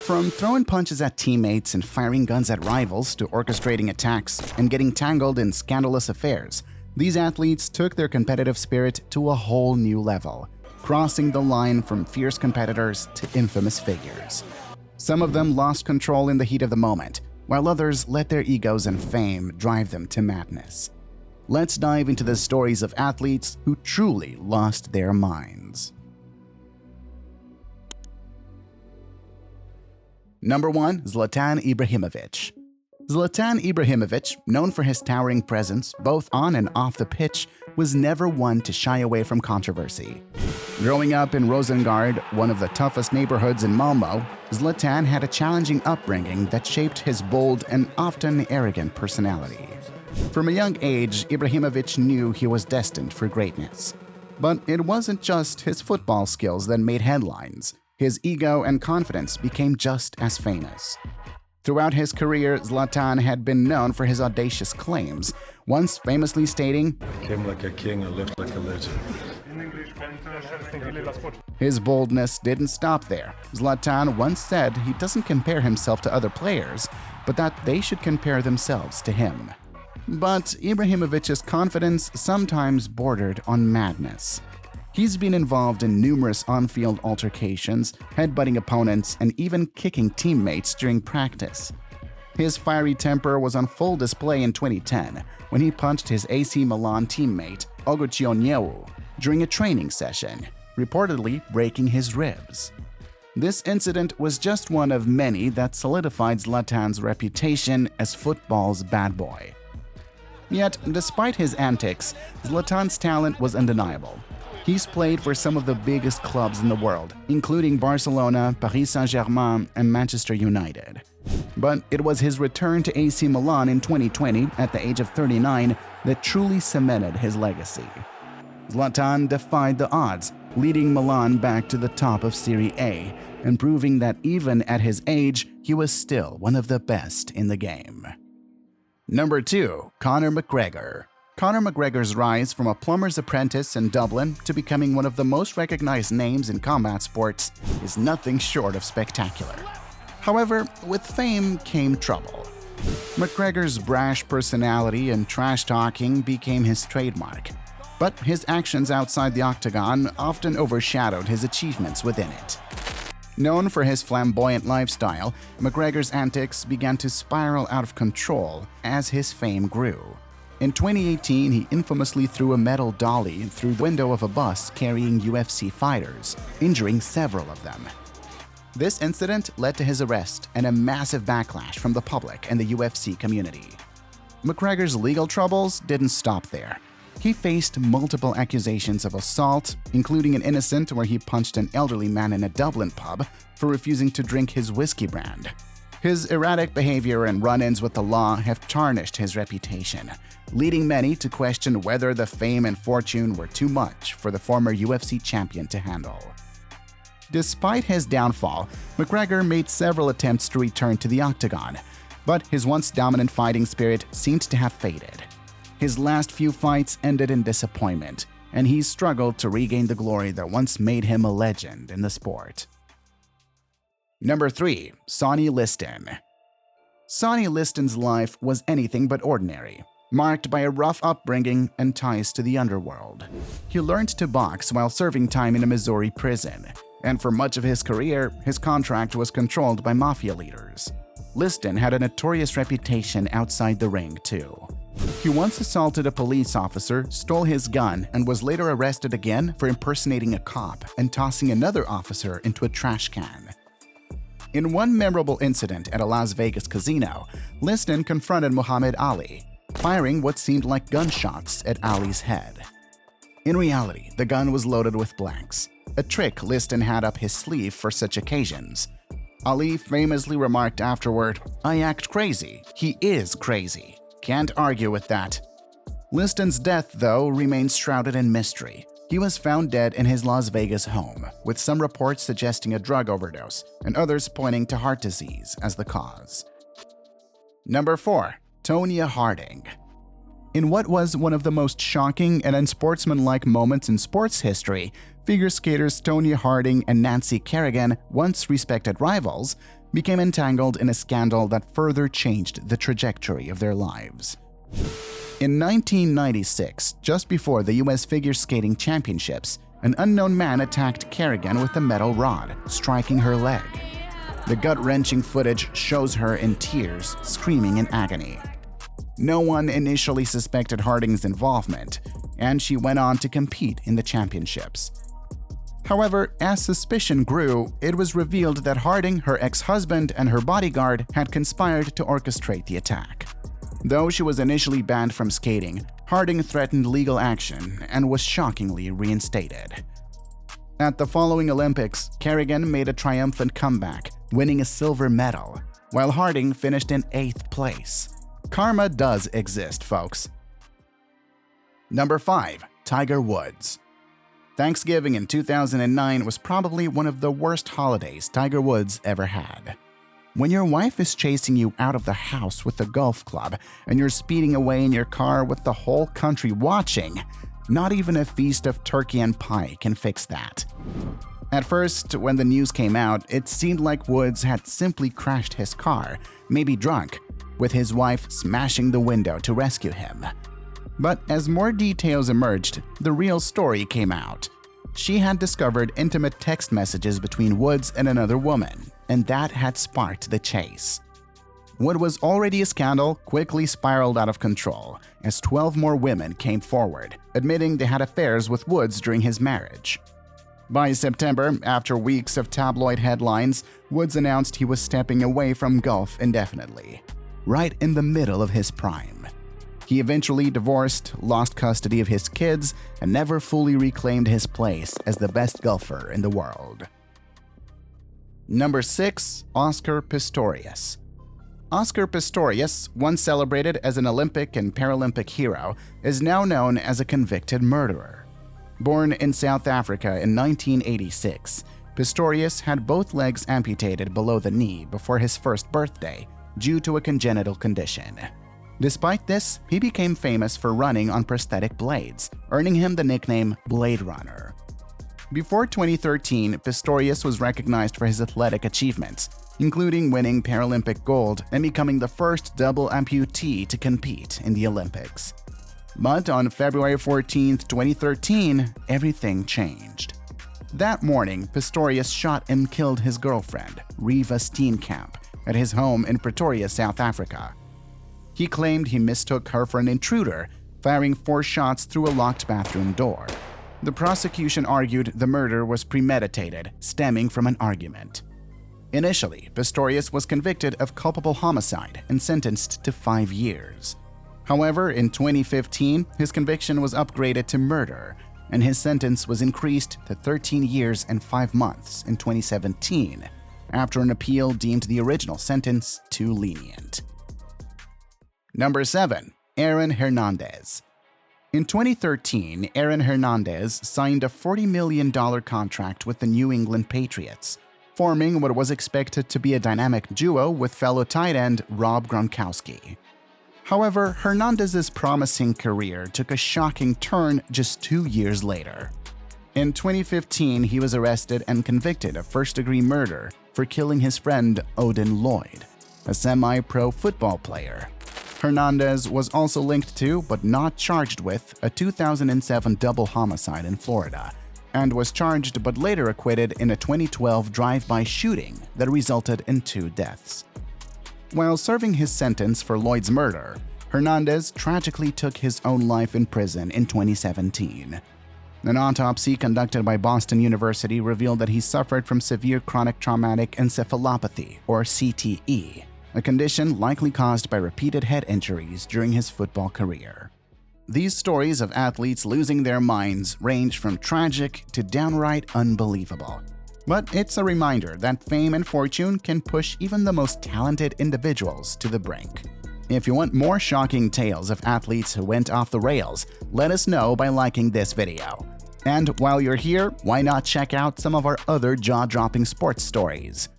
From throwing punches at teammates and firing guns at rivals to orchestrating attacks and getting tangled in scandalous affairs, these athletes took their competitive spirit to a whole new level, crossing the line from fierce competitors to infamous figures. Some of them lost control in the heat of the moment, while others let their egos and fame drive them to madness. Let's dive into the stories of athletes who truly lost their minds. Number 1. Zlatan Ibrahimovic. Zlatan Ibrahimovic, known for his towering presence both on and off the pitch, was never one to shy away from controversy. Growing up in Rosengard, one of the toughest neighborhoods in Malmö, Zlatan had a challenging upbringing that shaped his bold and often arrogant personality. From a young age, Ibrahimovic knew he was destined for greatness. But it wasn't just his football skills that made headlines. His ego and confidence became just as famous. Throughout his career, Zlatan had been known for his audacious claims, once famously stating, "I came like a king and left like a legend." His boldness didn't stop there. Zlatan once said he doesn't compare himself to other players, but that they should compare themselves to him. But Ibrahimovic's confidence sometimes bordered on madness. He's been involved in numerous on-field altercations, headbutting opponents, and even kicking teammates during practice. His fiery temper was on full display in 2010 when he punched his AC Milan teammate Ogoccioneu during a training session, reportedly breaking his ribs. This incident was just one of many that solidified Zlatan's reputation as football's bad boy. Yet, despite his antics, Zlatan's talent was undeniable. He's played for some of the biggest clubs in the world, including Barcelona, Paris Saint-Germain, and Manchester United. But it was his return to AC Milan in 2020 at the age of 39 that truly cemented his legacy. Zlatan defied the odds, leading Milan back to the top of Serie A and proving that even at his age, he was still one of the best in the game. Number 2. Conor McGregor. Conor McGregor's rise from a plumber's apprentice in Dublin to becoming one of the most recognized names in combat sports is nothing short of spectacular. However, with fame came trouble. McGregor's brash personality and trash-talking became his trademark, but his actions outside the octagon often overshadowed his achievements within it. Known for his flamboyant lifestyle, McGregor's antics began to spiral out of control as his fame grew. In 2018, he infamously threw a metal dolly through the window of a bus carrying UFC fighters, injuring several of them. This incident led to his arrest and a massive backlash from the public and the UFC community. McGregor's legal troubles didn't stop there. He faced multiple accusations of assault, including an incident where he punched an elderly man in a Dublin pub for refusing to drink his whiskey brand. His erratic behavior and run-ins with the law have tarnished his reputation, leading many to question whether the fame and fortune were too much for the former UFC champion to handle. Despite his downfall, McGregor made several attempts to return to the octagon, but his once dominant fighting spirit seemed to have faded. His last few fights ended in disappointment, and he struggled to regain the glory that once made him a legend in the sport. Number 3. Sonny Liston. Sonny Liston's life was anything but ordinary, marked by a rough upbringing and ties to the underworld. He learned to box while serving time in a Missouri prison, and for much of his career, his contract was controlled by mafia leaders. Liston had a notorious reputation outside the ring, too. He once assaulted a police officer, stole his gun, and was later arrested again for impersonating a cop and tossing another officer into a trash can. In one memorable incident at a Las Vegas casino, Liston confronted Muhammad Ali, firing what seemed like gunshots at Ali's head. In reality, the gun was loaded with blanks, a trick Liston had up his sleeve for such occasions. Ali famously remarked afterward, "I act crazy. He is crazy. Can't argue with that." Liston's death, though, remains shrouded in mystery. He was found dead in his Las Vegas home, with some reports suggesting a drug overdose and others pointing to heart disease as the cause. Number 4. Tonya Harding. In what was one of the most shocking and unsportsmanlike moments in sports history, Figure skaters Tonya Harding and Nancy Kerrigan, once respected rivals, became entangled in a scandal that further changed the trajectory of their lives. In 1996, just before the US Figure Skating Championships, an unknown man attacked Kerrigan with a metal rod, striking her leg. The gut-wrenching footage shows her in tears, screaming in agony. No one initially suspected Harding's involvement, and she went on to compete in the championships. However, as suspicion grew, it was revealed that Harding, her ex-husband, and her bodyguard had conspired to orchestrate the attack. Though she was initially banned from skating, Harding threatened legal action and was shockingly reinstated. At the following Olympics, Kerrigan made a triumphant comeback, winning a silver medal, while Harding finished in 8th place. Karma does exist, folks. Number 5. Tiger Woods. Thanksgiving in 2009 was probably one of the worst holidays Tiger Woods ever had. When your wife is chasing you out of the house with a golf club and you're speeding away in your car with the whole country watching, not even a feast of turkey and pie can fix that. At first, when the news came out, it seemed like Woods had simply crashed his car, maybe drunk, with his wife smashing the window to rescue him. But as more details emerged, the real story came out. She had discovered intimate text messages between Woods and another woman, and that had sparked the chase. What was already a scandal quickly spiraled out of control as 12 more women came forward, admitting they had affairs with Woods during his marriage. By September, after weeks of tabloid headlines, Woods announced he was stepping away from golf indefinitely, right in the middle of his prime. He eventually divorced, lost custody of his kids, and never fully reclaimed his place as the best golfer in the world. Number 6. Oscar Pistorius. Oscar Pistorius, once celebrated as an Olympic and Paralympic hero, is now known as a convicted murderer. Born in South Africa in 1986, Pistorius had both legs amputated below the knee before his first birthday due to a congenital condition. Despite this, he became famous for running on prosthetic blades, earning him the nickname Blade Runner. Before 2013, Pistorius was recognized for his athletic achievements, including winning Paralympic gold and becoming the first double amputee to compete in the Olympics. But on February 14, 2013, everything changed. That morning, Pistorius shot and killed his girlfriend, Riva Steenkamp, at his home in Pretoria, South Africa. He claimed he mistook her for an intruder, firing 4 shots through a locked bathroom door. The prosecution argued the murder was premeditated, stemming from an argument. Initially, Pistorius was convicted of culpable homicide and sentenced to 5 years. However, in 2015, his conviction was upgraded to murder, and his sentence was increased to 13 years and 5 months in 2017, after an appeal deemed the original sentence too lenient. Number 7. Aaron Hernandez. In 2013, Aaron Hernandez signed a $40 million contract with the New England Patriots, forming what was expected to be a dynamic duo with fellow tight end Rob Gronkowski. However, Hernandez's promising career took a shocking turn just 2 years later. In 2015, he was arrested and convicted of first-degree murder for killing his friend Odin Lloyd, a semi-pro football player. Hernandez was also linked to, but not charged with, a 2007 double homicide in Florida, and was charged but later acquitted in a 2012 drive-by shooting that resulted in 2 deaths. While serving his sentence for Lloyd's murder, Hernandez tragically took his own life in prison in 2017. An autopsy conducted by Boston University revealed that he suffered from severe chronic traumatic encephalopathy, or CTE, a condition likely caused by repeated head injuries during his football career. These stories of athletes losing their minds range from tragic to downright unbelievable. But it's a reminder that fame and fortune can push even the most talented individuals to the brink. If you want more shocking tales of athletes who went off the rails, let us know by liking this video. And while you're here, why not check out some of our other jaw-dropping sports stories?